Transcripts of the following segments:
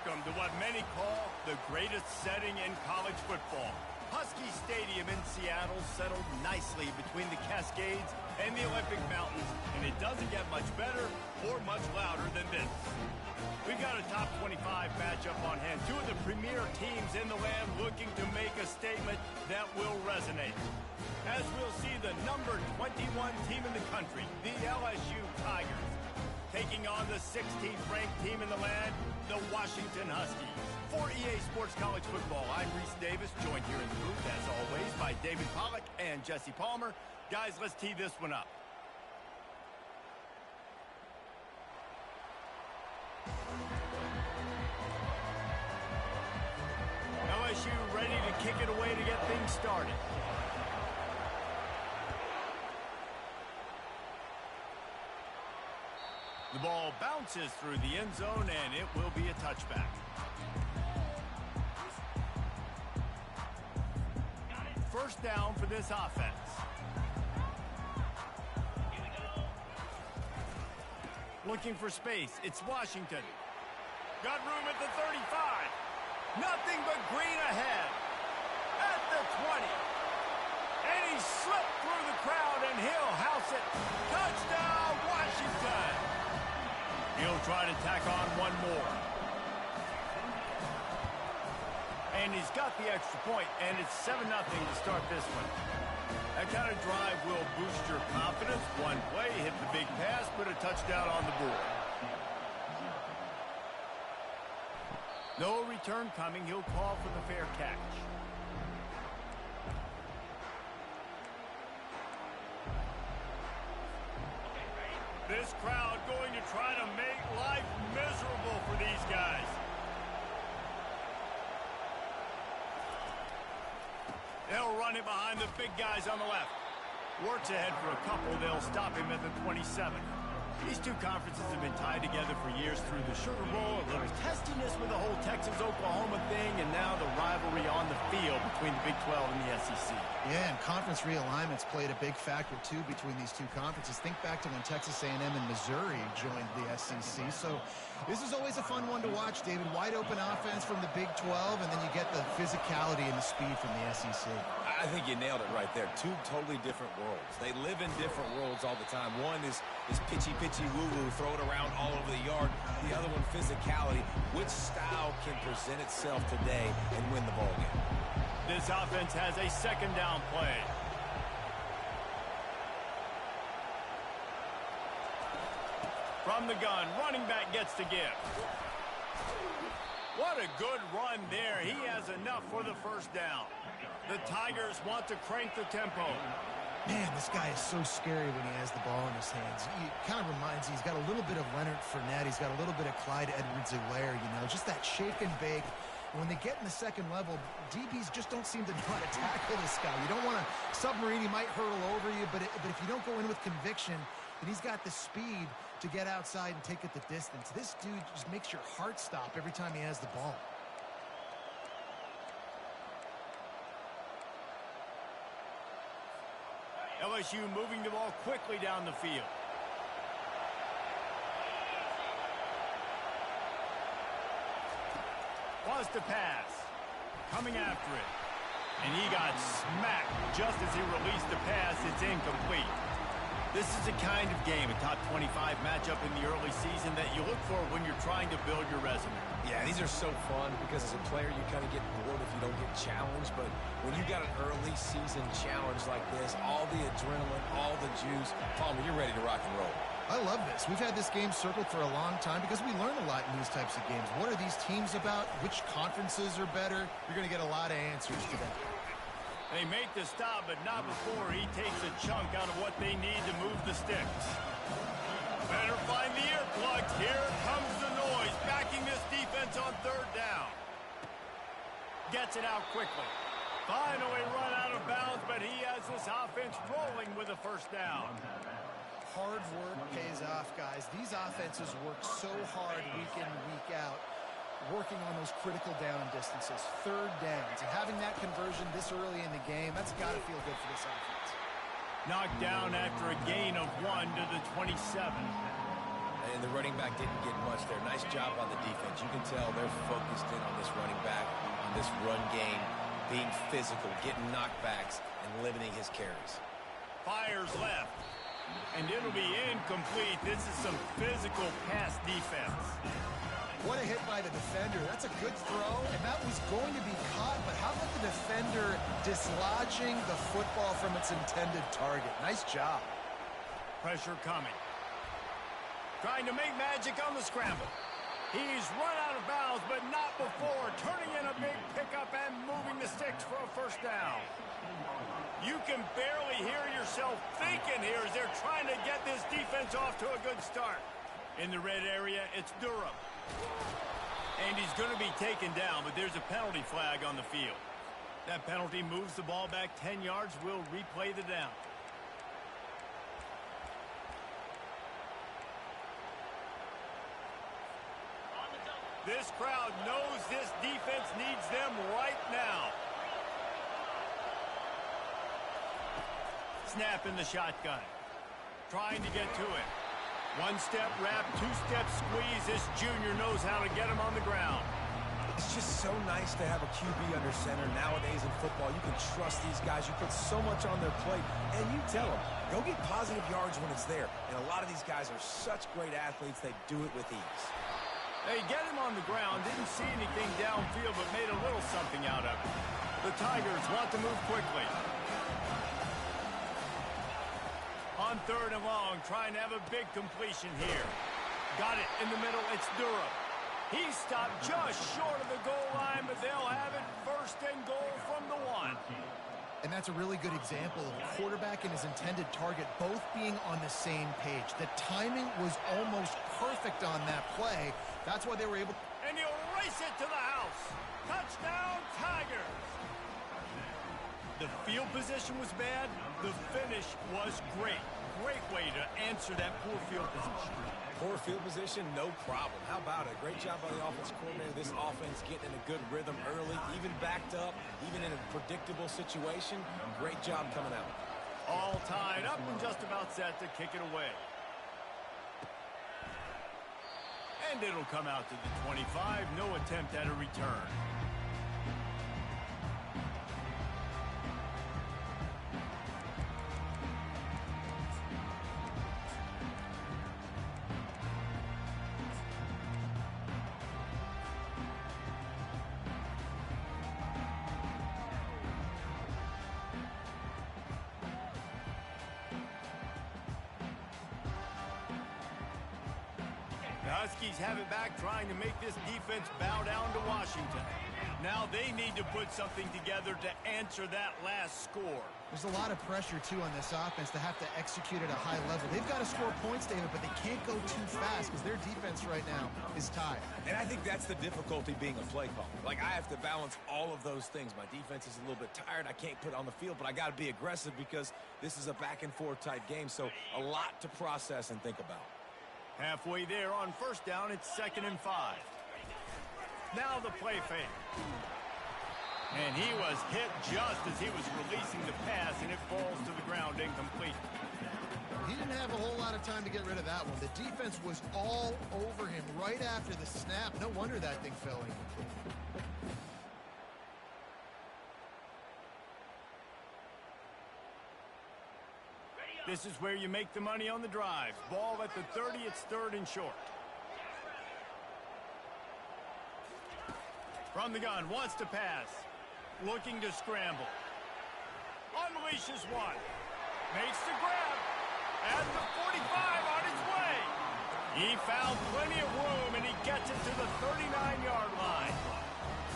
welcome to what many call the greatest setting in college football. Husky Stadium in Seattle settled nicely between the Cascades and the Olympic Mountains, and it doesn't get much better or much louder than this. We've got a top 25 matchup on hand. Two of the premier teams in the land looking to make a statement that will resonate. As we'll see the number 21 team in the country, the LSU Tigers, taking on the 16th ranked team in the land, the Washington Huskies. For EA Sports College Football, I'm Reese Davis, joined here in the booth, as always, by David Pollack and Jesse Palmer. Guys, let's tee this one up. LSU ready to kick it away to get things started. The ball bounces through the end zone, and it will be a touchback. First down for this offense. Looking for space. It's Washington. Got room at the 35. Nothing but green ahead. At the 20. And he slipped through the crowd, and he'll house it. Touchdown, Washington. He'll try to tack on one more. And he's got the extra point, and it's 7-0 to start this one. That kind of drive will boost your confidence. One play, hit the big pass, put a touchdown on the board. No return coming. He'll call for the fair catch. This crowd going to try to make life miserable for these guys. They'll run it behind the big guys on the left. Works ahead for a couple. They'll stop him at the 27. These two conferences have been tied together for years through the Sugar Bowl, a little testiness with the whole Texas-Oklahoma thing, and now the rivalry on the field between the Big 12 and the SEC. Yeah, and conference realignments played a big factor, too, between these two conferences. Think back to when Texas A&M and Missouri joined the SEC. So this is always a fun one to watch, David. Wide open offense from the Big 12, and then you get the physicality and the speed from the SEC. I think you nailed it right there. Two totally different worlds. They live in different worlds all the time. One is pitchy woo-woo, throw it around all over the yard. The other one, physicality. Which style can present itself today and win the ball game? This offense has a second down play. From the gun, running back gets to give. What a good run there. He has enough for the first down. The Tigers want to crank the tempo. Man, this guy is so scary when he has the ball in his hands. He kind of reminds me, he's got a little bit of Leonard Fournette. He's got a little bit of Clyde Edwards-Helaire, you know, just that shake and bake. And when they get in the second level, DBs just don't seem to know how to tackle this guy. You don't want to submarine. He might hurtle over you, but if you don't go in with conviction, then he's got the speed to get outside and take it the distance. This dude just makes your heart stop every time he has the ball. LSU moving the ball quickly down the field. Wants to pass. Coming after it. And he got smacked just as he released the pass. It's incomplete. This is the kind of game, a top 25 matchup in the early season, that you look for when you're trying to build your resume. Yeah, these are so fun because as a player you kind of get bored if you don't get challenged, but when you got an early season challenge like this, all the adrenaline, all the juice, Palmer, you're ready to rock and roll. I love this. We've had this game circled for a long time because we learn a lot in these types of games. What are these teams about? Which conferences are better? You're going to get a lot of answers today. They make the stop, but not before he takes a chunk out of what they need to move the sticks. Better find the earplugs. Here comes the noise, backing this defense on third down. Gets it out quickly. Finally run out of bounds, but he has this offense rolling with a first down. Hard work pays off, guys. These offenses work so hard week in, week out, working on those critical down distances, third downs, and having that conversion this early in the game, that's got to feel good for this offense. Knocked down after a gain of 1 to the 27. And the running back didn't get much there. Nice job on the defense. You can tell they're focused in on this running back, on this run game, being physical, getting knockbacks, and limiting his carries. Fires left. And it'll be incomplete. This is some physical pass defense. What a hit by the defender. That's a good throw, and that was going to be caught, but how about the defender dislodging the football from its intended target? Nice job. Pressure coming. Trying to make magic on the scramble. He's run out of bounds, but not before turning in a big pickup and moving the sticks for a first down. You can barely hear yourself thinking here as they're trying to get this defense off to a good start. In the red area, it's Durham. And he's going to be taken down, but there's a penalty flag on the field. That penalty moves the ball back 10 yards. We'll replay the down. This crowd knows this defense needs them right now. Snap in the shotgun. Trying to get to it. One-step wrap, two-step squeeze. This junior knows how to get him on the ground. It's just so nice to have a QB under center. Nowadays in football, you can trust these guys. You put so much on their plate, and you tell them, go get positive yards when it's there. And a lot of these guys are such great athletes, they do it with ease. They get him on the ground, didn't see anything downfield, but made a little something out of it. The Tigers want to move quickly. On 3rd and long, trying to have a big completion here. Got it in the middle, it's Durham. He stopped just short of the goal line, but they'll have it 1st and goal from the 1. And that's a really good example of a quarterback and his intended target both being on the same page. The timing was almost perfect on that play. That's why they were able... And he'll race it to the house. Touchdown, Tigers. The field position was bad. The finish was great. Great way to answer that poor field position. Poor field position, no problem. How about it? Great job by the offense coordinator. This offense getting in a good rhythm early, even backed up, even in a predictable situation. Great job coming out. All tied up and just about set to kick it away. And it'll come out to the 25. No attempt at a return. The Huskies have it back, trying to make this defense bow down to Washington. Now they need to put something together to answer that last score. There's a lot of pressure, too, on this offense to have to execute at a high level. They've got to score points, David, but they can't go too fast because their defense right now is tied. And I think that's the difficulty being a play caller. Like, I have to balance all of those things. My defense is a little bit tired. I can't put it on the field, but I got to be aggressive because this is a back-and-forth type game, so a lot to process and think about. Halfway there on 1st down, it's 2nd and 5. Now the play fake. And he was hit just as he was releasing the pass, and it falls to the ground incomplete. He didn't have a whole lot of time to get rid of that one. The defense was all over him right after the snap. No wonder that thing fell incomplete. This is where you make the money on the drive. Ball at the 30, it's 3rd and short. From the gun, wants to pass. Looking to scramble. Unleashes one. Makes the grab. At the 45 on his way. He found plenty of room, and he gets it to the 39-yard line.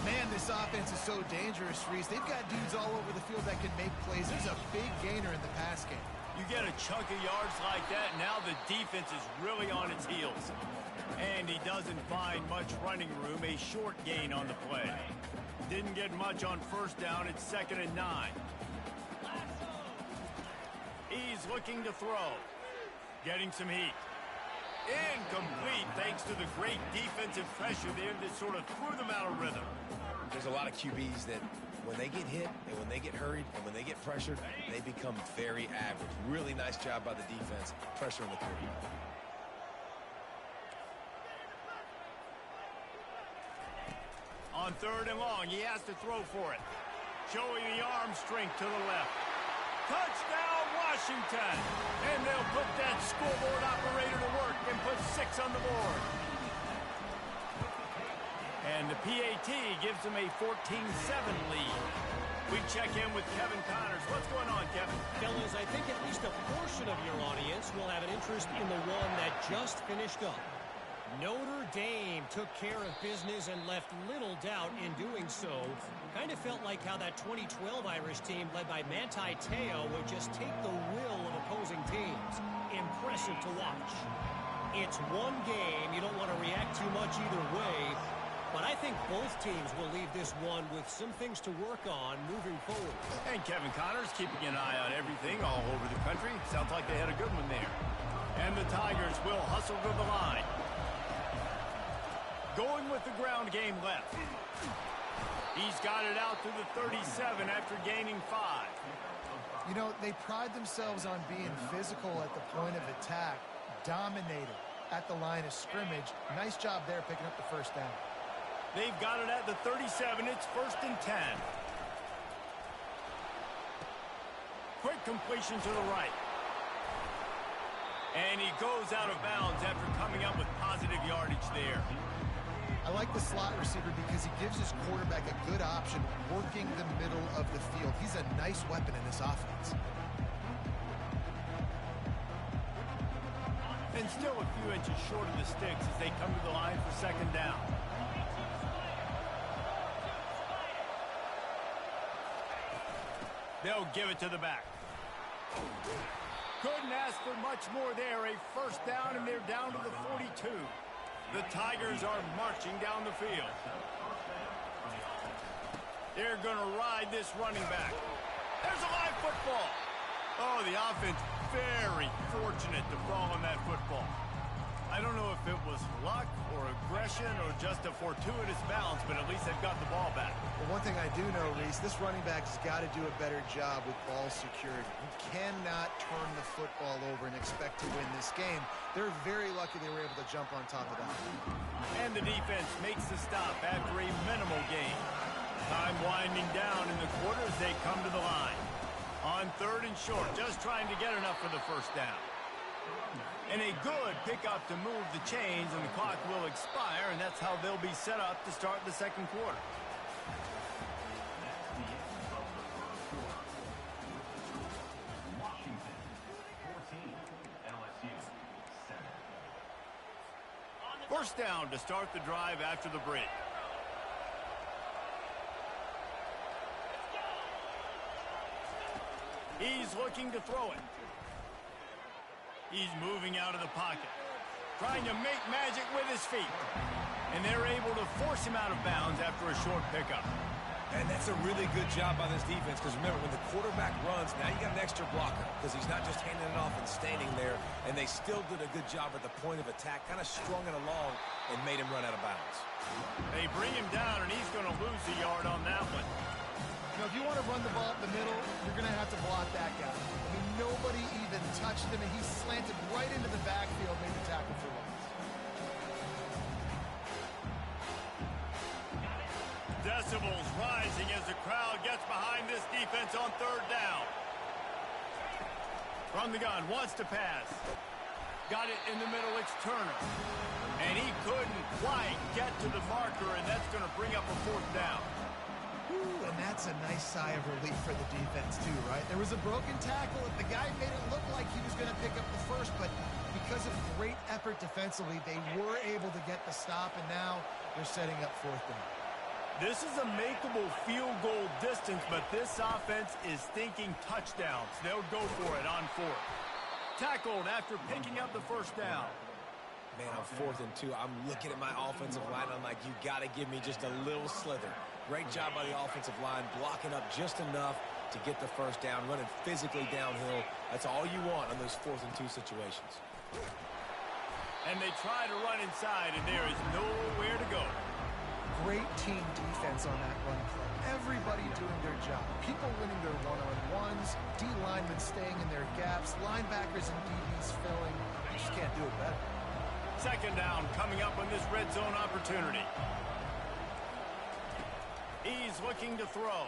Man, this offense is so dangerous, Reese. They've got dudes all over the field that can make plays. There's a big gainer in the pass game. You get a chunk of yards like that, now the defense is really on its heels. And he doesn't find much running room, a short gain on the play. Didn't get much on 1st down, it's 2nd and 9. He's looking to throw. Getting some heat. Incomplete thanks to the great defensive pressure there that sort of threw them out of rhythm. There's a lot of QBs that when they get hit and when they get hurried and when they get pressured, they become very average. Really nice job by the defense, pressuring the quarterback. On 3rd and long, he has to throw for it. Showing the arm strength to the left. Touchdown, Washington! And they'll put that scoreboard operator to work and put 6 on the board. And the PAT gives them a 14-7 lead. We check in with Kevin Connors. What's going on, Kevin? Fellas, I think at least a portion of your audience will have an interest in the one that just finished up. Notre Dame took care of business and left little doubt in doing so. Kind of felt like how that 2012 Irish team led by Manti Te'o would just take the will of opposing teams. Impressive to watch. It's one game. You don't want to react too much either way. But I think both teams will leave this one with some things to work on moving forward. And Kevin Connors keeping an eye on everything all over the country. Sounds like they had a good one there. And the Tigers will hustle to the line. Going with the ground game left. He's got it out to the 37 after gaining 5. You know, they pride themselves on being physical at the point of attack, dominated at the line of scrimmage. Nice job there picking up the first down. They've got it at the 37. It's 1st and 10. Quick completion to the right. And he goes out of bounds after coming up with positive yardage there. I like the slot receiver because he gives his quarterback a good option working the middle of the field. He's a nice weapon in this offense. And still a few inches short of the sticks as they come to the line for 2nd down. They'll give it to the back. Couldn't ask for much more there. A 1st down, and they're down to the 42. The Tigers are marching down the field. They're going to ride this running back. There's a live football. Oh, the offense very fortunate to fall on that football. I don't know if it was luck or aggression or just a fortuitous bounce, but at least they've got the ball back. Well, one thing I do know, Reese, this running back has got to do a better job with ball security. He cannot turn the football over and expect to win this game. They're very lucky they were able to jump on top of that. And the defense makes the stop after a minimal gain. Time winding down in the quarter as they come to the line. On 3rd and short, just trying to get enough for the 1st down. And a good pickup to move the chains, and the clock will expire, and that's how they'll be set up to start the 2nd quarter. Washington, 14, LSU, 7. 1st down to start the drive after the break. He's looking to throw it. He's moving out of the pocket, trying to make magic with his feet. And they're able to force him out of bounds after a short pickup. And that's a really good job by this defense, because remember, when the quarterback runs, now you got an extra blocker, because he's not just handing it off and standing there, and they still did a good job at the point of attack, kind of strung it along and made him run out of bounds. They bring him down, and he's going to lose a yard on that one. You know, if you want to run the ball up the middle, you're going to have to block that guy. I mean, nobody even touched him, and he slanted right into the backfield, made the tackle for loss. Decibels rising as the crowd gets behind this defense on 3rd down. From the gun, wants to pass. Got it in the middle, it's Turner. And he couldn't quite get to the marker, and that's going to bring up a 4th down. Ooh, and that's a nice sigh of relief for the defense, too, right? There was a broken tackle. The guy made it look like he was going to pick up the first, but because of great effort defensively, they were able to get the stop, and now they're setting up 4th down. This is a makeable field goal distance, but this offense is thinking touchdowns. They'll go for it on 4th. Tackled after picking up the 1st down. Man, on 4th and 2, I'm looking at my offensive line. I'm like, you got to give me just a little slither. Great job by the offensive line, blocking up just enough to get the 1st down, running physically downhill. That's all you want on those 4th and 2 situations. And they try to run inside, and there is nowhere to go. Great team defense on that run play. Everybody doing their job. People winning their one-on-ones, D-linemen staying in their gaps, linebackers and DBs filling. You just can't do it better. 2nd down coming up on this red zone opportunity. He's looking to throw.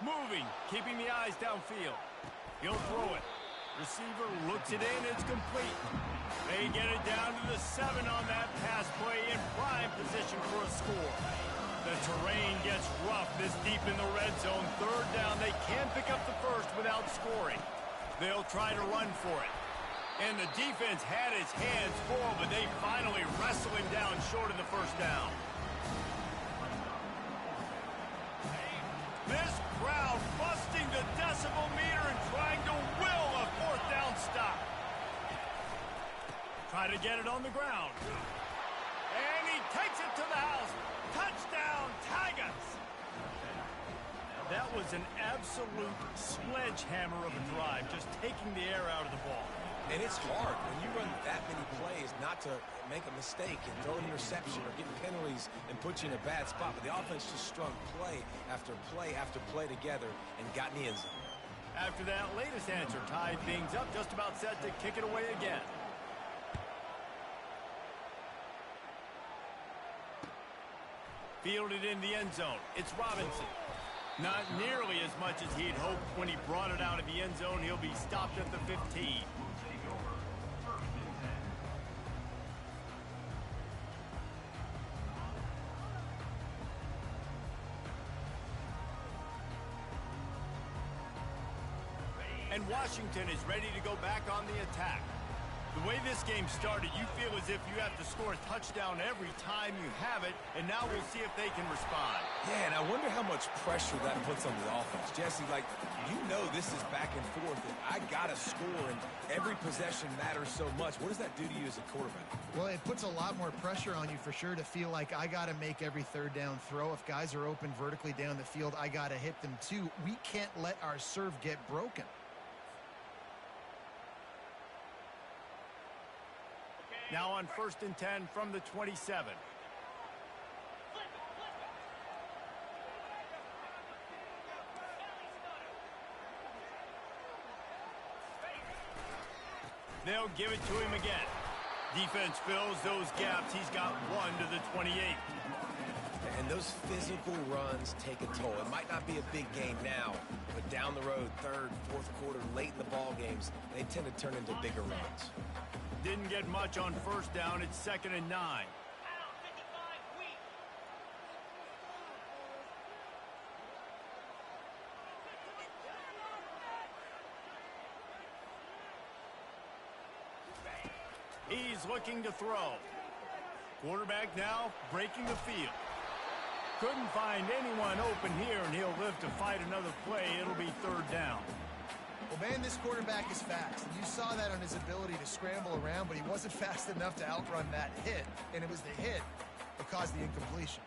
Moving, keeping the eyes downfield. He'll throw it. Receiver looks it in. It's complete. They get it down to the 7 on that pass play in prime position for a score. The terrain gets rough this deep in the red zone. Third down, they can't pick up the first without scoring. They'll try to run for it. And the defense had his hands full, but they finally wrestle him down short of the first down. This crowd busting the decibel meter and trying to will a fourth down stop. Try to get it on the ground. And he takes it to the house. Touchdown, Tigers! That was an absolute sledgehammer of a drive, just taking the air out of the ball. And it's hard when you run that many plays not to make a mistake and throw an interception or get penalties and put you in a bad spot. But the offense just strung play after play after play together and got in the end zone. After that latest answer, tied things up, just about set to kick it away again. Fielded in the end zone. It's Robinson. Not nearly as much as he'd hoped when he brought it out of the end zone. He'll be stopped at the 15. And Washington is ready to go back on the attack. The way this game started, you feel as if you have to score a touchdown every time you have it, and now we'll see if they can respond. Yeah, and I wonder how much pressure that puts on the offense. Jesse, like, you know this is back and forth, and I got to score, and every possession matters so much. What does that do to you as a quarterback? Well, it puts a lot more pressure on you for sure to feel like I got to make every third down throw. If guys are open vertically down the field, I got to hit them too. We can't let our serve get broken. Now on 1st and 10 from the 27. They'll give it to him again. Defense fills those gaps. He's got one to the 28. And those physical runs take a toll. It might not be a big game now, but down the road, third, fourth quarter, late in the ball games, they tend to turn into bigger runs. Didn't get much on 1st down. It's 2nd and 9. He's looking to throw. Quarterback now breaking the field. Couldn't find anyone open here, and he'll live to fight another play. It'll be 3rd down. Well, man, this quarterback is fast. And you saw that on his ability to scramble around, but he wasn't fast enough to outrun that hit. And it was the hit that caused the incompletion.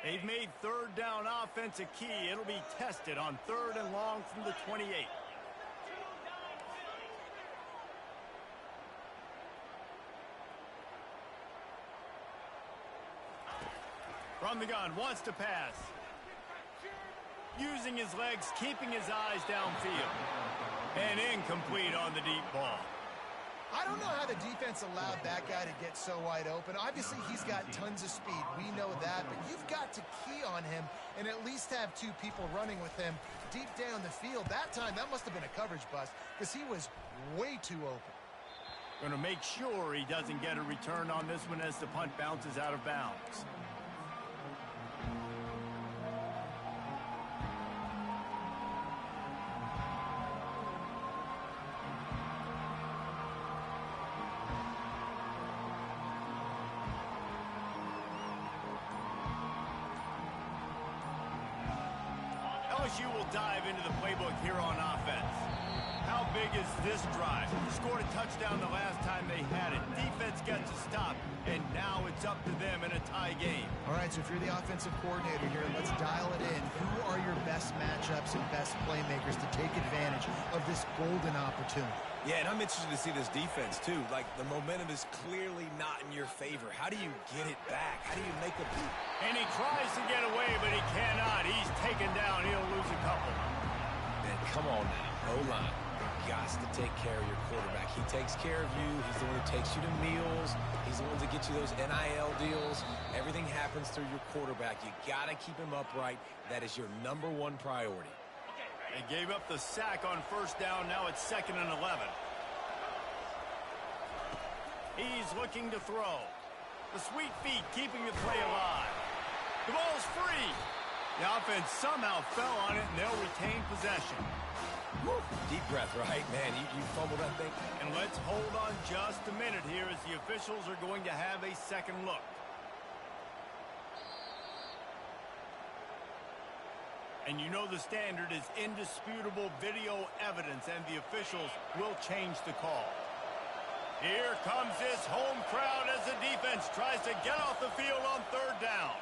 They've made 3rd down offense a key. It'll be tested on 3rd and long from the 28. From the gun, wants to pass. Using his legs, keeping his eyes downfield. And incomplete on the deep ball. I don't know how the defense allowed that guy to get so wide open. Obviously, he's got tons of speed. We know that, but you've got to key on him and at least have 2 people running with him deep down the field. That time, that must have been a coverage bust because he was way too open. Going to make sure he doesn't get a return on this one as the punt bounces out of bounds. LSU will dive into the playbook here on offense. How big is this drive? Scored a touchdown the last time they had it. Defense gets a stop, and now it's up to them in a tie game. All right, so if you're the offensive coordinator here, let's dial it in. Who are your best matchups and best playmakers to take advantage of this golden opportunity? Yeah, and I'm interested to see this defense, too. Like, the momentum is clearly not in your favor. How do you get it back? How do you make a beat? And he tries to get away, but he cannot. He's taken down. He'll lose a couple. Man, come on now. O-line. You've got to take care of your quarterback. He takes care of you. He's the one who takes you to meals. He's the one that gets you those NIL deals. Everything happens through your quarterback. You got to keep him upright. That is your #1 priority. They gave up the sack on first down. Now it's 2nd and 11. He's looking to throw. The sweet feet keeping the play alive. The ball's free. The offense somehow fell on it, and they'll retain possession. Woo. Deep breath, right? Man, you fumbled that thing. And let's hold on just a minute here as the officials are going to have a second look. And you know the standard is indisputable video evidence, and the officials will change the call. Here comes this home crowd as the defense tries to get off the field on 3rd down.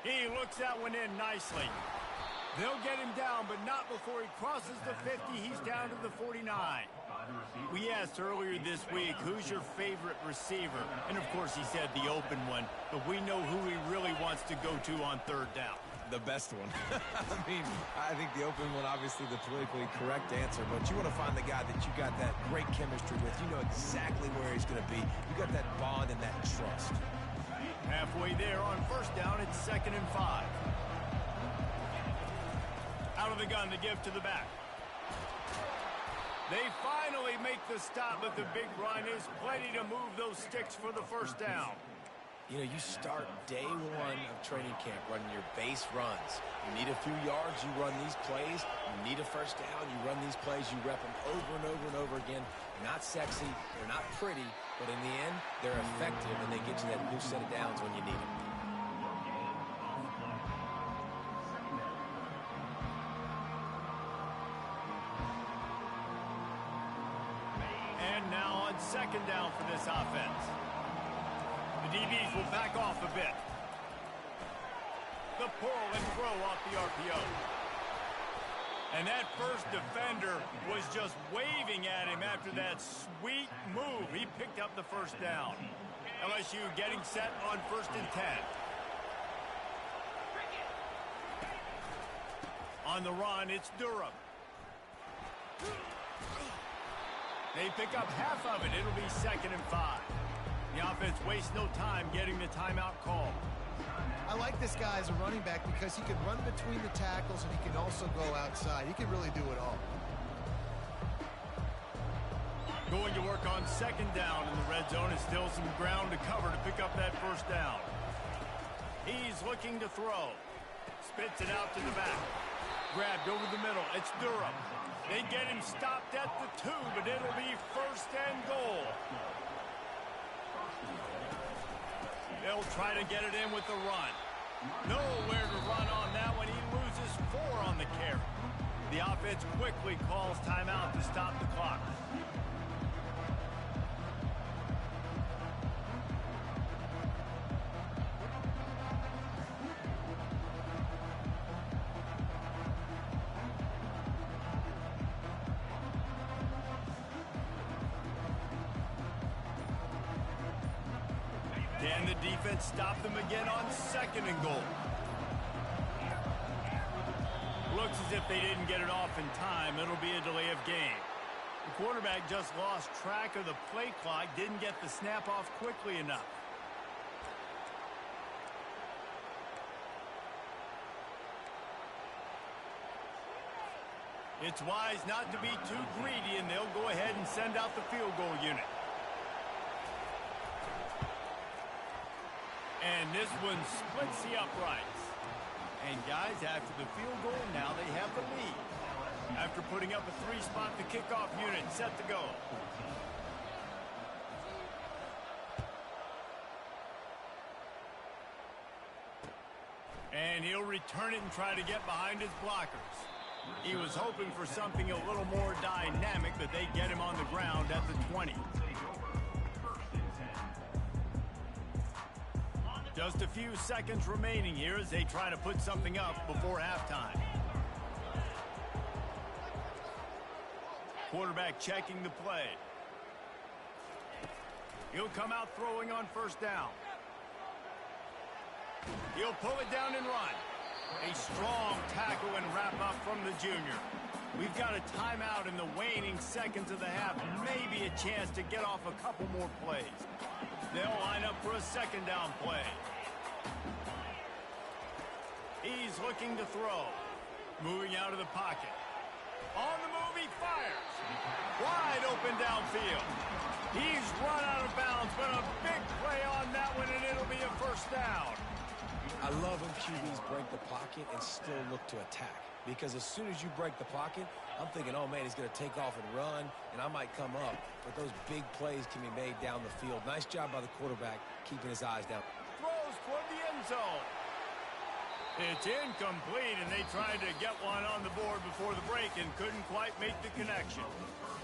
He looks that one in nicely. They'll get him down, but not before he crosses the 50. He's down to the 49. We asked earlier this week, who's your favorite receiver? And, of course, he said the open one, but we know who he really wants to go to on 3rd down. The best one. I think the open one, obviously the politically correct answer, but you want to find the guy that you got that great chemistry with. You know exactly where he's going to be. You got that bond and that trust. Halfway there on 1st down, it's 2nd and 5. Out of the gun to give to the back. They finally make the stop, but the big run is plenty to move those sticks for the 1st down. You know, you start day 1 of training camp running your base runs. You need a few yards, you run these plays. You need a 1st down, you run these plays. You rep them over and over and over again. They're not sexy, they're not pretty, but in the end, they're effective, and they get you that new set of downs when you need them. And now on 2nd down for this offense. The DBs will back off a bit. The pull and throw off the RPO. And that first defender was just waving at him after that sweet move. He picked up the 1st down. LSU getting set on 1st and 10. On the run, it's Durham. They pick up half of it. It'll be 2nd and 5. The offense wastes no time getting the timeout call. I like this guy as a running back because he can run between the tackles and he can also go outside. He can really do it all. Going to work on 2nd down in the red zone, and still some ground to cover to pick up that 1st down. He's looking to throw. Spits it out to the back. Grabbed over the middle. It's Durham. They get him stopped at the 2, but it'll be 1st and goal. They'll try to get it in with the run. Nowhere to run on that one. He loses 4 on the carry. The offense quickly calls timeout to stop the clock. Can the defense stop them again on 2nd and goal? Looks as if they didn't get it off in time. It'll be a delay of game. The quarterback just lost track of the play clock, didn't get the snap off quickly enough. It's wise not to be too greedy, and they'll go ahead and send out the field goal unit. And this one splits the uprights. And guys, after the field goal, now they have the lead. After putting up a 3-spot, the kickoff unit set to go. And he'll return it and try to get behind his blockers. He was hoping for something a little more dynamic, but they get him on the ground at the 20. Just a few seconds remaining here as they try to put something up before halftime. Quarterback checking the play. He'll come out throwing on 1st down. He'll pull it down and run. A strong tackle and wrap up from the junior. We've got a timeout in the waning seconds of the half. Maybe a chance to get off a couple more plays. They'll line up for a second down play. He's looking to throw. Moving out of the pocket. On the move, he fires. Wide open downfield. He's run out of bounds, but a big play on that one, and it'll be a first down. I love when QBs break the pocket and still look to attack. Because as soon as you break the pocket, I'm thinking, oh, man, he's going to take off and run, and I might come up. But those big plays can be made down the field. Nice job by the quarterback keeping his eyes down. Throws toward the end zone. It's incomplete, and they tried to get one on the board before the break and couldn't quite make the connection.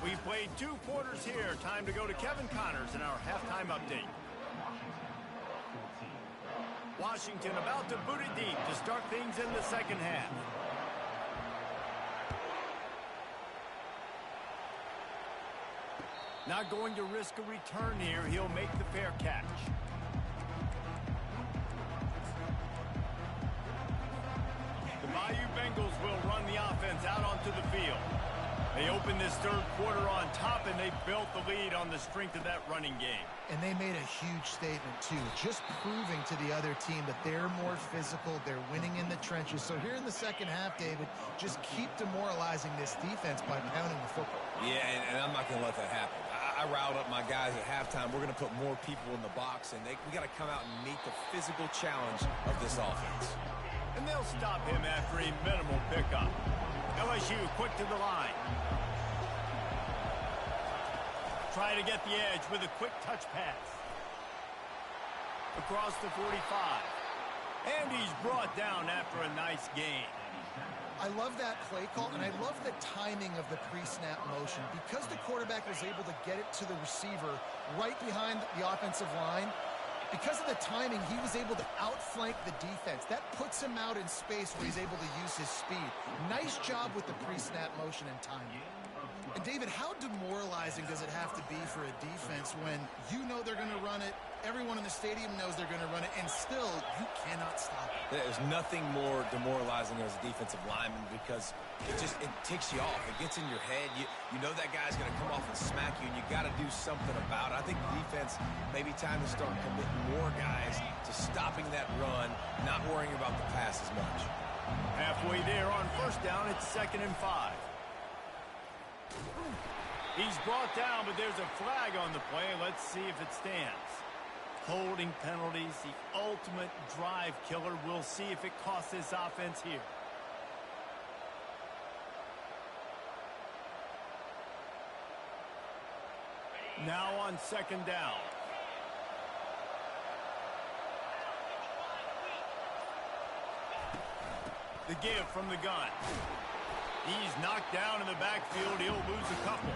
We've played 2 quarters here. Time to go to Kevin Connors in our halftime update. Washington about to boot it deep to start things in the second half. Not going to risk a return here. He'll make the fair catch. The Bayou Bengals will run the offense out onto the field. They open this third quarter on top, and they built the lead on the strength of that running game. And they made a huge statement, too, just proving to the other team that they're more physical, they're winning in the trenches. So here in the second half, David, just keep demoralizing this defense by pounding the football. Yeah, and I'm not going to let that happen. I riled up my guys at halftime. We're going to put more people in the box, and we got to come out and meet the physical challenge of this offense. And they'll stop him after a minimal pickup. LSU quick to the line. Try to get the edge with a quick touch pass. Across the 45. And he's brought down after a nice gain. I love that play call, and I love the timing of the pre-snap motion. Because the quarterback was able to get it to the receiver right behind the offensive line, because of the timing, he was able to outflank the defense. That puts him out in space where he's able to use his speed. Nice job with the pre-snap motion and timing. And, David, how demoralizing does it have to be for a defense when you know they're going to run it, everyone in the stadium knows they're going to run it, and still you cannot stop it? There's nothing more demoralizing as a defensive lineman because it ticks you off. It gets in your head. You know that guy's going to come off and smack you, and you got to do something about it. I think the defense maybe time to start committing more guys to stopping that run, not worrying about the pass as much. Halfway there on first down, it's 2nd and 5. He's brought down, but there's a flag on the play. Let's see if it stands. Holding penalties, the ultimate drive killer. We'll see if it costs this offense here. Now on 2nd down. The give from the gun. He's knocked down in the backfield. He'll lose a couple.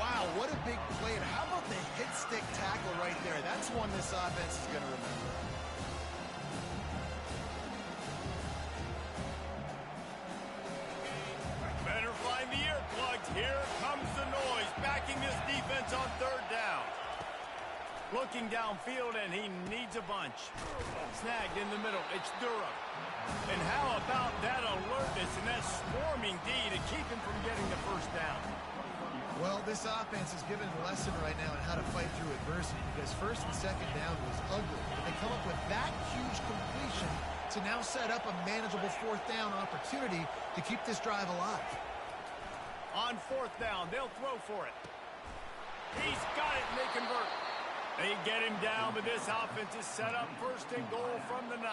Wow, what a big play. And how about the hit stick tackle right there? That's one this offense is going to remember. Better find the earplugs. Here comes the noise, backing this defense on 3rd down. Looking downfield, and he needs a bunch. Snagged in the middle. It's Durham. And how about that alertness and that swarming D to keep him from getting the first down? Well, this offense is given a lesson right now on how to fight through adversity because 1st and 2nd down was ugly. But they come up with that huge completion to now set up a manageable 4th down opportunity to keep this drive alive. On 4th down, they'll throw for it. He's got it, and they convert. They get him down, but this offense is set up 1st and goal from the 9.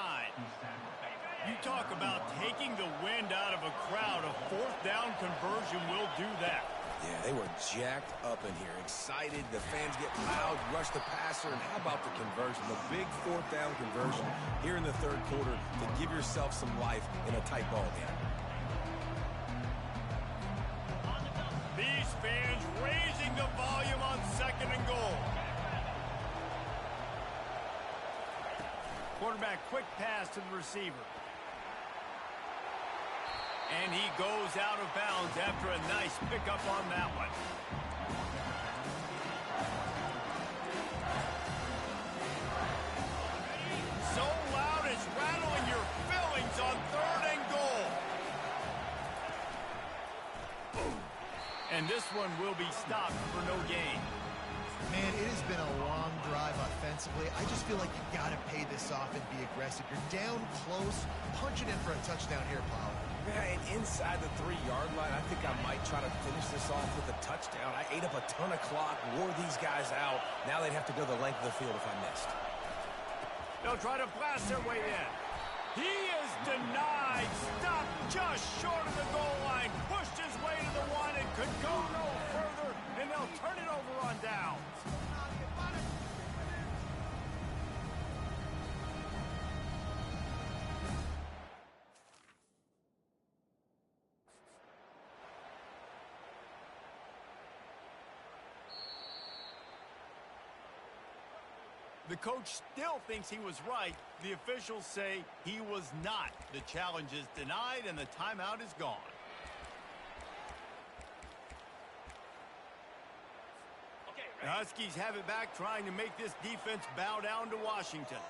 You talk about taking the wind out of a crowd. A 4th down conversion will do that. Yeah, they were jacked up in here, excited. The fans get loud, rush the passer, and how about the conversion? The big 4th down conversion here in the 3rd quarter to give yourself some life in a tight ball game. These fans raising the volume on 2nd and goal. Quarterback quick pass to the receiver. And he goes out of bounds after a nice pickup on that one. So loud it's rattling your fillings on 3rd And this one will be stopped for no gain. Man, it has been a long drive offensively. I just feel like you got to pay this off and be aggressive. You're down close. Punch it in for a touchdown here, Paul. Yeah, and inside the 3-yard line, I think I might try to finish this off with a touchdown. I ate up a ton of clock, wore these guys out. Now they'd have to go the length of the field if I missed. They'll try to blast their way in. He is denied. Stopped just short of the goal line. Pushed his way to the one and could go no further. And they'll turn it over on downs. The coach still thinks he was right. The officials say he was not. The challenge is denied and the timeout is gone. The Huskies have it back, trying to make this defense bow down to Washington.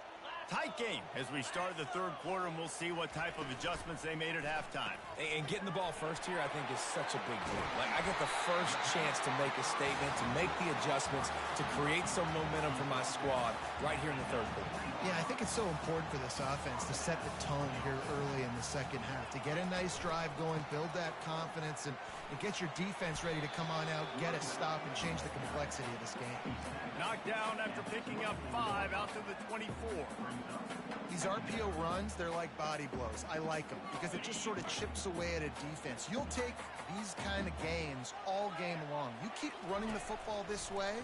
Tight game as we start the third quarter, and we'll see what type of adjustments they made at halftime. And getting the ball first here, I think, is such a big deal. Like, I get the first chance to make a statement, to make the adjustments, to create some momentum for my squad right here in the third quarter. Yeah, I think it's so important for this offense to set the tone here early in the second half, to get a nice drive going, build that confidence, and get your defense ready to come on out, get a stop, and change the complexity of this game. Knocked down after picking up 5 out to the 24. These RPO runs, they're like body blows. I like them because it just sort of chips away at a defense. You'll take these kind of gains all game long. You keep running the football this way,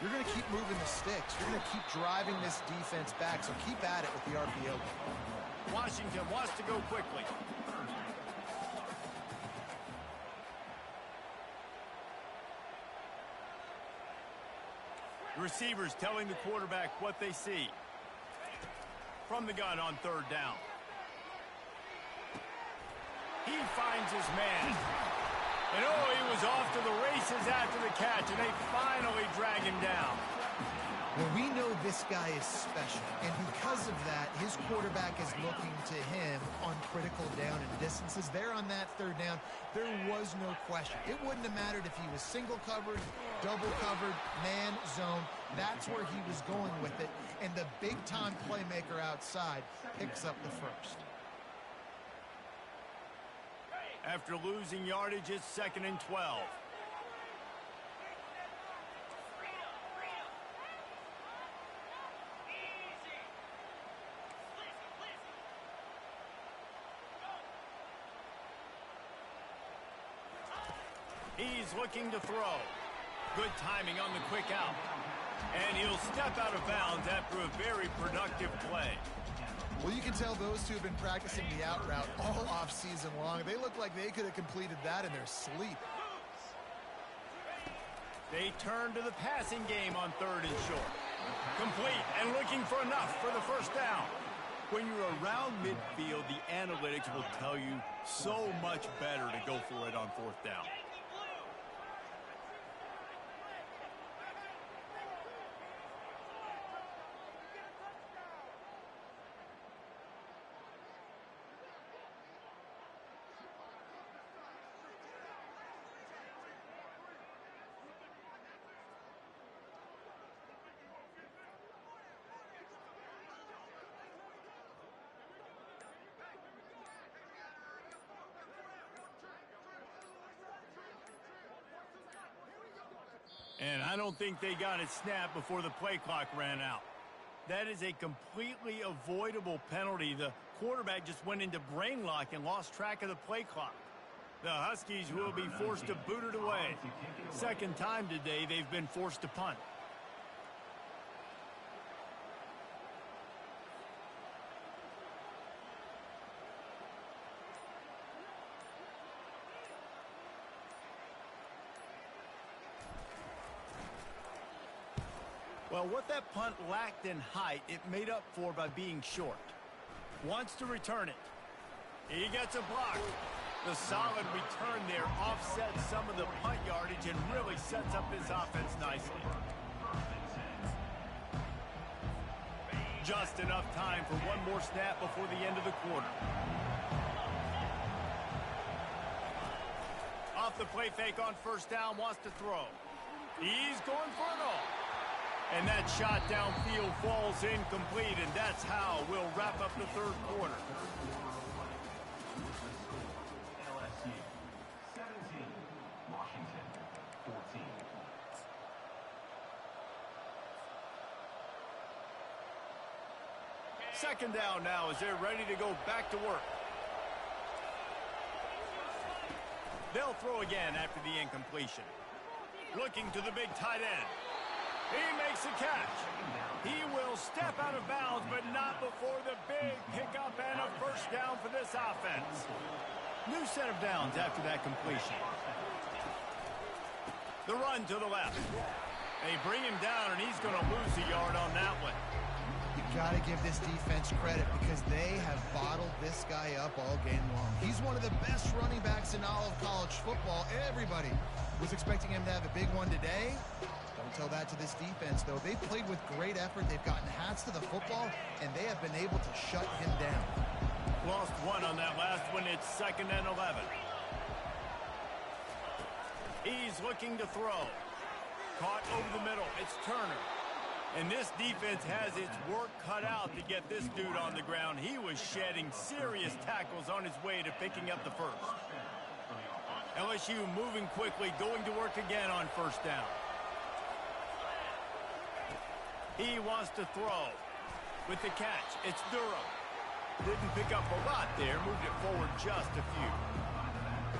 you're going to keep moving the sticks. You're going to keep driving this defense back, so keep at it with the RPO. Washington wants to go quickly. The receivers telling the quarterback what they see. From the gun on third down. He finds his man. And oh, he was off to the races after the catch, and they finally drag him down. Well, we know this guy is special, and because of that, his quarterback is looking to him on critical down and distances. There on that third down, there was no question. It wouldn't have mattered if he was single covered, double covered, man, zone. That's where he was going with it, and the big-time playmaker outside picks up the first. After losing yardage, it's 2nd and 12. He's looking to throw. Good timing on the quick out. And he'll step out of bounds after a very productive play. Well, you can tell those two have been practicing the out route all off-season long. They look like they could have completed that in their sleep. They turn to the passing game on 3rd and short. Complete and looking for enough for the first down. When you're around midfield, the analytics will tell you so much better to go for it on 4th down. And I don't think they got it snapped before the play clock ran out. That is a completely avoidable penalty. The quarterback just went into brain lock and lost track of the play clock. The Huskies will be forced to boot it away. Second time today they've been forced to punt. Well, what that punt lacked in height, it made up for by being short. Wants to return it. He gets a block. The solid return there offsets some of the punt yardage and really sets up this offense nicely. Just enough time for one more snap before the end of the quarter. the play fake on first down, wants to throw. He's going for it all. And that shot downfield falls incomplete, and that's how we'll wrap up the third quarter. LSU 17, Washington 14. Second down now as they're ready to go back to work. They'll throw again after the incompletion. Looking to the big tight end. He makes a catch. He will step out of bounds, but not before the big pickup and a first down for this offense. New set of downs after that completion. The run to the left. They bring him down, and he's going to lose a yard on that one. You got to give this defense credit because they have bottled this guy up all game long. He's one of the best running backs in all of college football. Everybody was expecting him to have a big one today. Don't tell that to this defense, though. They've played with great effort. They've gotten hats to the football, and they have been able to shut him down. Lost one on that last one. It's 2nd and 11. He's looking to throw. Caught over the middle. It's Turner. And this defense has its work cut out to get this dude on the ground. He was shedding serious tackles on his way to picking up the first. LSU moving quickly, going to work again on first down. He wants to throw. With the catch, it's Durham. Didn't pick up a lot there, moved it forward just a few.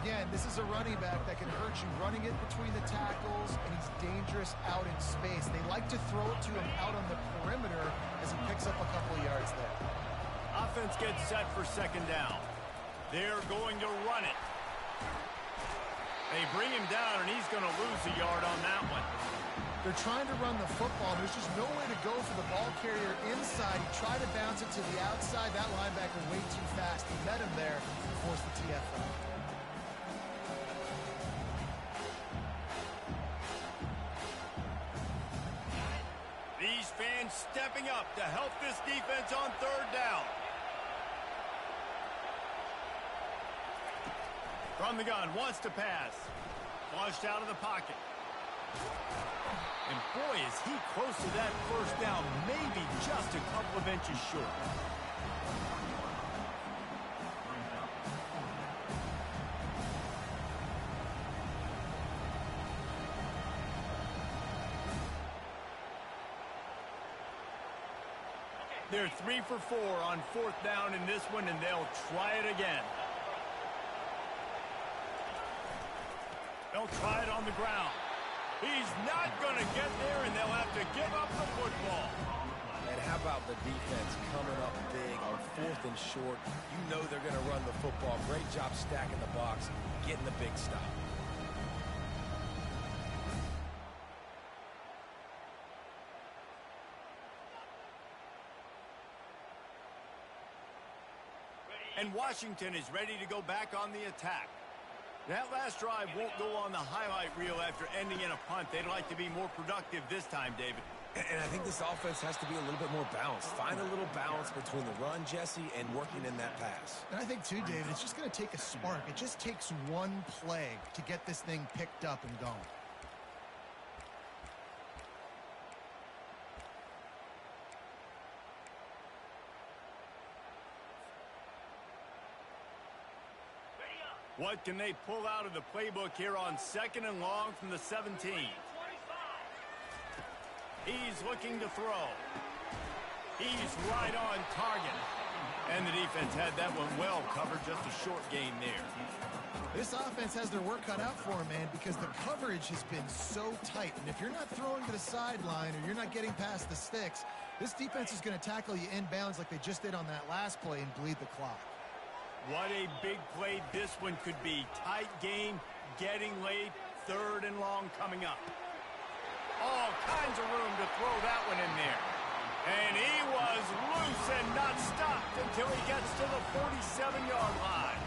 Again, this is a running back that can hurt you running it between the tackles, and he's dangerous out in space. They like to throw it to him out on the perimeter as he picks up a couple of yards there. Offense gets set for second down. They're going to run it. They bring him down, and he's going to lose a yard on that one. They're trying to run the football. There's just no way to go for the ball carrier inside. He tried to bounce it to the outside. That linebacker way too fast. He met him there and forced the TFL. These fans stepping up to help this defense on third down. From the gun, wants to pass. Flushed out of the pocket. And boy, is he close to that first down, maybe just a couple of inches short. They're 3 for 4 on fourth down in this one, and they'll try it again. They'll try it on the ground. He's not going to get there, and they'll have to give up the football. And how about the defense coming up big on 4th and short? You know they're going to run the football. Great job stacking the box, getting the big stop. And Washington is ready to go back on the attack. That last drive won't go on the highlight reel after ending in a punt. They'd like to be more productive this time, David. And I think this offense has to be a little bit more balanced. Find a little balance between the run, Jesse, and working in that pass. And I think, too, David, it's just going to take a spark. It just takes one play to get this thing picked up and going. What can they pull out of the playbook here on 2nd and long from the 17? He's looking to throw. He's right on target. And the defense had that one well covered, just a short gain there. This offense has their work cut out for them, man, because the coverage has been so tight. And if you're not throwing to the sideline or you're not getting past the sticks, this defense is going to tackle you inbounds like they just did on that last play and bleed the clock. What a big play this one could be. Tight game, getting late, 3rd and long coming up. All kinds of room to throw that one in there. And he was loose and not stopped until he gets to the 47-yard line.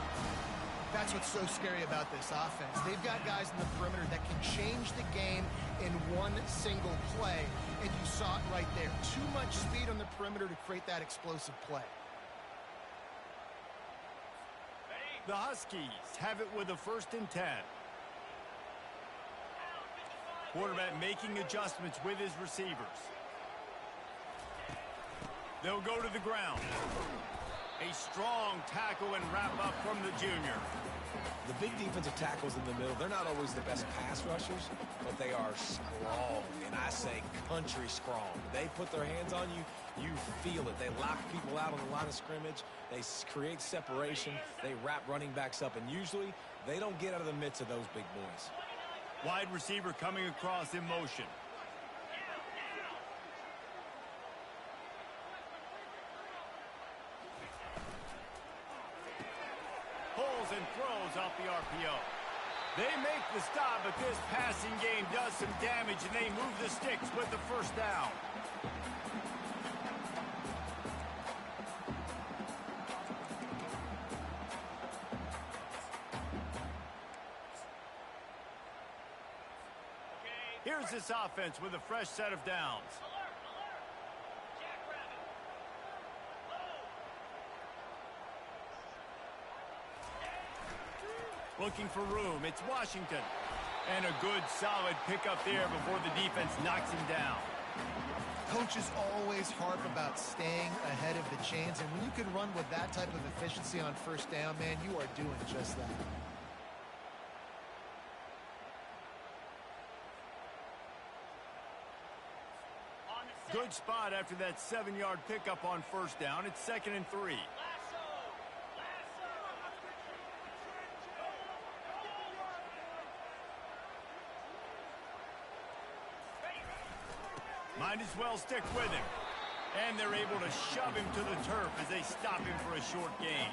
That's what's so scary about this offense. They've got guys in the perimeter that can change the game in one single play. And you saw it right there. Too much speed on the perimeter to create that explosive play. The Huskies have it with a 1st and 10. Quarterback making adjustments with his receivers. They'll go to the ground. A strong tackle and wrap up from the junior. The big defensive tackles in the middle, they're not always the best pass rushers, but they are strong, and I say country strong. They put their hands on you, you feel it. They lock people out on the line of scrimmage. They create separation. They wrap running backs up, and usually they don't get out of the midst of those big boys. Wide receiver coming across in motion. Pulls and throws off the RPO. They make the stop, but this passing game does some damage, and they move the sticks with the first down. Here's this offense with a fresh set of downs. Looking for room. It's Washington. And a good, solid pickup there before the defense knocks him down. Coaches always harp about staying ahead of the chains, and when you can run with that type of efficiency on first down, man, you are doing just that. Good spot after that 7-yard pickup on first down. It's 2nd and 3. Might as well stick with him. And they're able to shove him to the turf as they stop him for a short gain.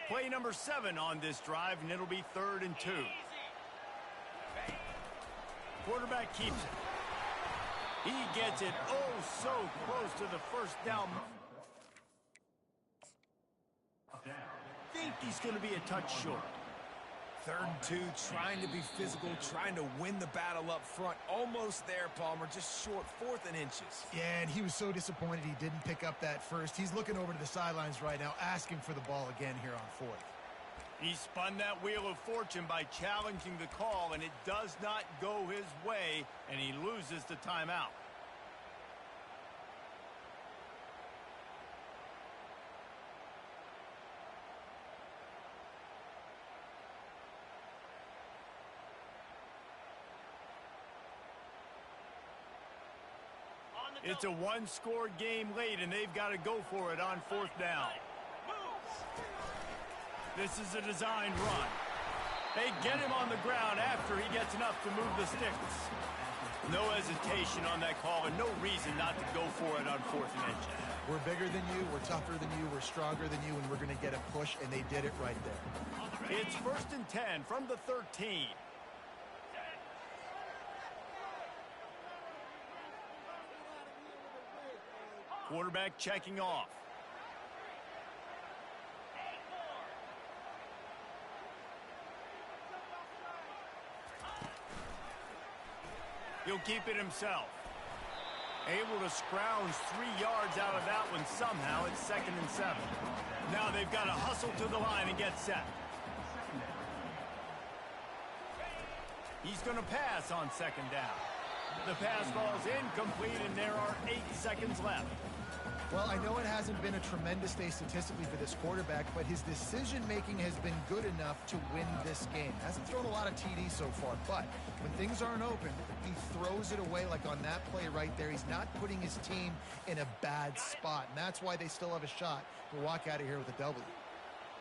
Play number 7 on this drive, and it'll be 3rd and 2. Quarterback keeps it. He gets it so close to the first down. Think he's going to be a touch short. 3rd and 2, trying to be physical, trying to win the battle up front. Almost there, Palmer, just short, 4th and inches. Yeah, and he was so disappointed he didn't pick up that first. He's looking over to the sidelines right now, asking for the ball again here on 4th. He spun that wheel of fortune by challenging the call, and it does not go his way, and he loses the timeout. It's a one-score game late, and they've got to go for it on 4th down. This is a designed run. They get him on the ground after he gets enough to move the sticks. No hesitation on that call, and no reason not to go for it on 4th and inches. We're bigger than you, we're tougher than you, we're stronger than you, and we're going to get a push, and they did it right there. It's 1st and 10 from the 13. Quarterback checking off. He'll keep it himself. Able to scrounge 3 yards out of that one somehow. It's 2nd and 7. Now they've got to hustle to the line and get set. He's going to pass on 2nd down. The pass falls incomplete, and there are 8 seconds left. Well, I know it hasn't been a tremendous day statistically for this quarterback, but his decision-making has been good enough to win this game. Hasn't thrown a lot of TDs so far, but when things aren't open, he throws it away like on that play right there. He's not putting his team in a bad spot, and that's why they still have a shot to walk out of here with a W.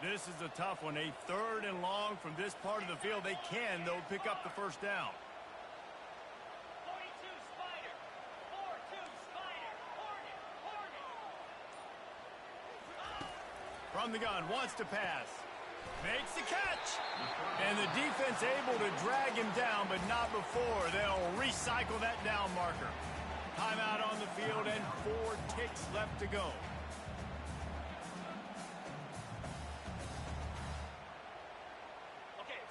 This is a tough one. A 3rd and long from this part of the field. They can, though, pick up the first down. From the gun, wants to pass. Makes the catch. And the defense able to drag him down, but not before. They'll recycle that down marker. Timeout on the field and 4 ticks left to go.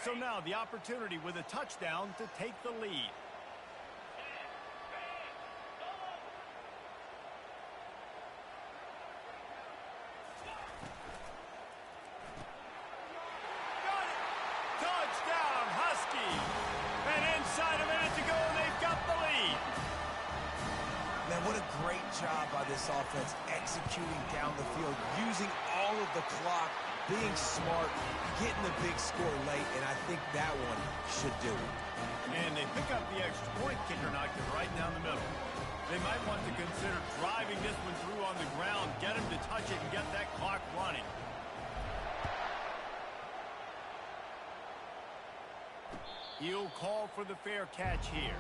So now the opportunity with a touchdown to take the lead. Touchdown, Huskies! And inside a minute to go, they've got the lead. Man, what a great job by this offense executing down the field, using all of the clock, being smart, getting the big score late, and I think that one should do it. And they pick up the extra point. Kicker knocked it right down the middle. They might want to consider driving this one through on the ground, get him to touch it and get that clock running. He'll call for the fair catch here.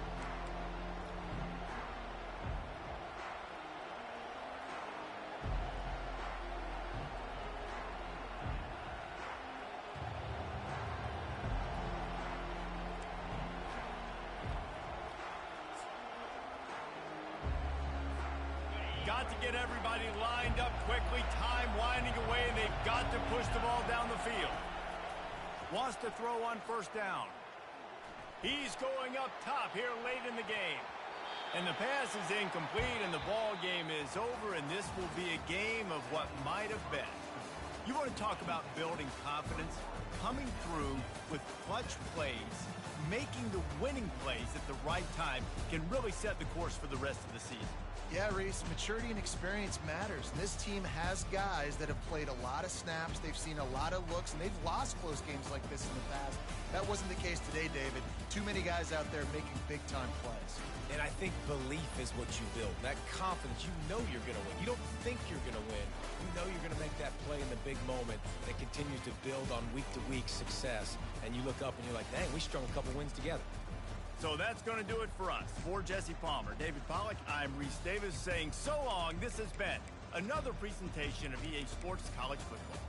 Got to get everybody lined up quickly, time winding away, and they've got to push the ball down the field. Wants to throw on first down. He's going up top here late in the game. And the pass is incomplete, and the ball game is over, and this will be a game of what might have been. You want to talk about building confidence? Coming through with clutch plays, making the winning plays at the right time can really set the course for the rest of the season. Yeah, Reese, maturity and experience matters. And this team has guys that have played a lot of snaps. They've seen a lot of looks, and they've lost close games like this in the past. That wasn't the case today, David. Too many guys out there making big-time plays. And I think belief is what you build. That confidence, you know you're going to win. You don't think you're going to win. You know you're going to make that play in the big moment that continues to build on week-to-week success. And you look up and you're like, dang, we strung a couple wins together. So that's going to do it for us. For Jesse Palmer, David Pollack, I'm Reese Davis saying so long. This has been another presentation of EA Sports College Football.